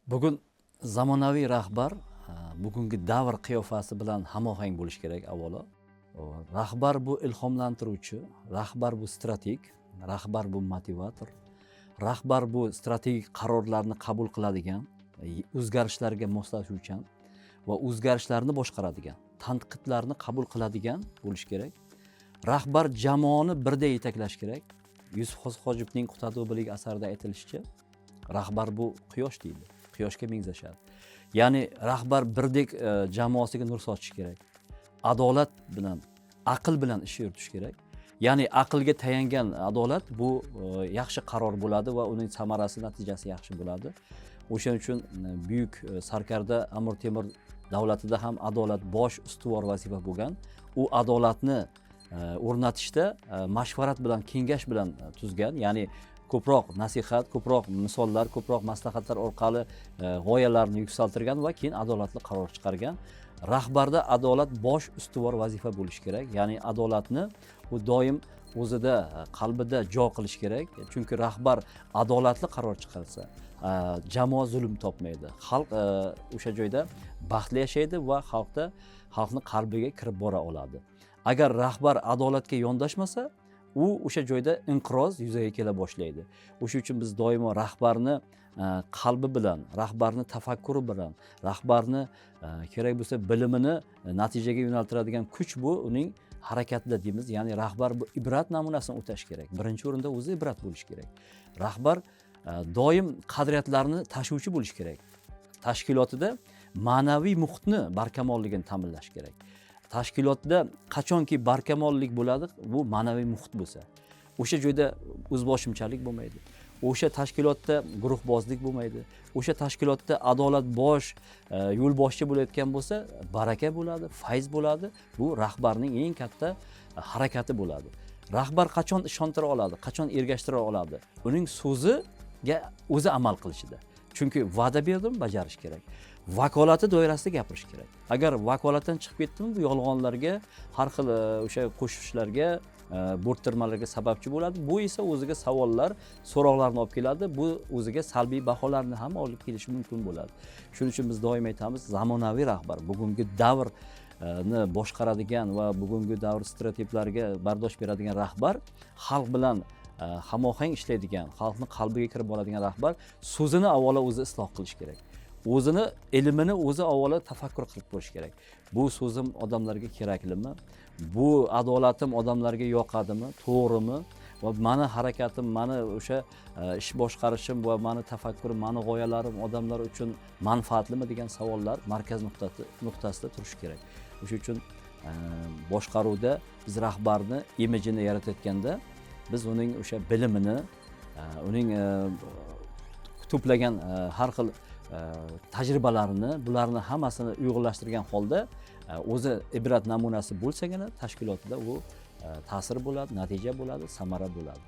Bugun zamonaviy rahbar bugungi davr qiyofasi bilan hamohang bo'lish kerak avvalo. Rahbar bu ilhomlantiruvchi, rahbar bu strateg, rahbar bu motivator, rahbar bu strategik qarorlarni qabul qiladigan, o'zgarishlarga moslashuvchan va o'zgarishlarni boshqaradigan, tanqidlarni qabul qiladigan bo'lish kerak. Rahbar jamoani birda yetaklash kerak. Yusuf Hojibning Qutadubalik asarida aytilishicha, rahbar bu quyosh deydi. Quyoshga mengzashadi. Ya'ni rahbar birdek jamoasiga nur sochish kerak. Adolat bilan, aql bilan ish yuritish kerak. Ya'ni aqlga tayangan adolat bu yaxshi qaror bo'ladi va uning samarasi, natijasi yaxshi bo'ladi. O'shaning uchun buyuk sarkarda Amir Temur davlatida ham adolat bosh ustuvor vazifa bo'lgan. U adolatni o'rnatishda mashvarat bilan, kengash bilan tuzgan. Ya'ni ko'proq nasihat, ko'proq misollar, ko'proq maslahatlar orqali g'oyalarni yuksaltirgan va keyin adolatli qaror chiqargan. Rahbarda adolat bosh ustuvor vazifa bo'lishi kerak. Ya'ni adolatni u doim o'zida, qalbida jo qilish kerak. Chunki rahbar adolatli qaror chiqarsa, jamoa zulm topmaydi. Xalq o'sha joyda baxtli yashaydi va xalqni qalbiga kirib bora oladi. Agar rahbar adolatga yondashmasa, u o'sha joyda inqiroz yuzaga kela boshlaydi. O'sha uchun biz doimo rahbarni qalbi bilan, rahbarni tafakkuri bilan, rahbarni kerak bo'lsa bilimini natijaga yo'naltiradigan kuch bu uning harakatida deymiz. Ya'ni rahbar bu ibrat namunasini o'tash kerak. Birinchi o'rinda o'zi ibrat bo'lish kerak. Rahbar doim qadriyatlarni tashuvchi bo'lish kerak. Tashkilotida ma'naviy muhitni barkamolligini ta'minlash kerak. Tashkilotda qachonki barkamollik bo'ladi, bu ma'naviy muhit bo'lsa, o'sha joyda o'zboshimchalik bo'lmaydi. O'sha tashkilotda guruhbozlik bo'lmaydi. O'sha tashkilotda adolat bosh, yo'lboshchi bo'layotgan bo'lsa, baraka bo'ladi, fayz bo'ladi. Bu rahbarning eng katta harakati bo'ladi. Rahbar qachon ishontira oladi, qachon ergashtira oladi? Uning so'ziga o'zi amal qilishida. Chunki va'da berdimi, bajarish kerak. Vakolati doirasida gapirish kerak. Agar vakolatdan chiqib ketdimi, bu yolg'onlarga, har xil o'sha qo'shishlarga, bo'rttirmalarga sababchi bo'ladi. Bu esa o'ziga savollar, so'roqlarni olib keladi. Bu o'ziga salbiy baholarni ham olib kelishi mumkin bo'ladi. Shuning uchun biz doim aytamiz, zamonaviy rahbar, bugungi davrni boshqaradigan va bugungi davr stereotiplariga bardosh beradigan rahbar, xalq bilan hamohang ishlaydigan, xalqni qalbiga kirib oladigan rahbar so'zini avvalo o'zi isloh qilish kerak. O'zini ilmini o'zi avvalo tafakkur qilib ko'rish kerak. Bu so'zim odamlarga keraklimi? Bu adolatim odamlarga yoqadimi? To'g'rimi? Va meni harakatim, meni o'sha ish boshqarishim va meni tafakkurim, meni g'oyalarim odamlar uchun manfaatlimi degan savollar markaz nuqtasida turishi kerak. O'sha uchun boshqaruvda biz rahbarni imijini yaratayotganda biz uning o'sha bilimini, uning to'plagan har xil tajribalarini, bularni hammasini uyg'unlashtirgan holda o'zi ibrat namunasi bo'lsagina tashkilotida u ta'sir bo'ladi, natija bo'ladi, samara bo'ladi.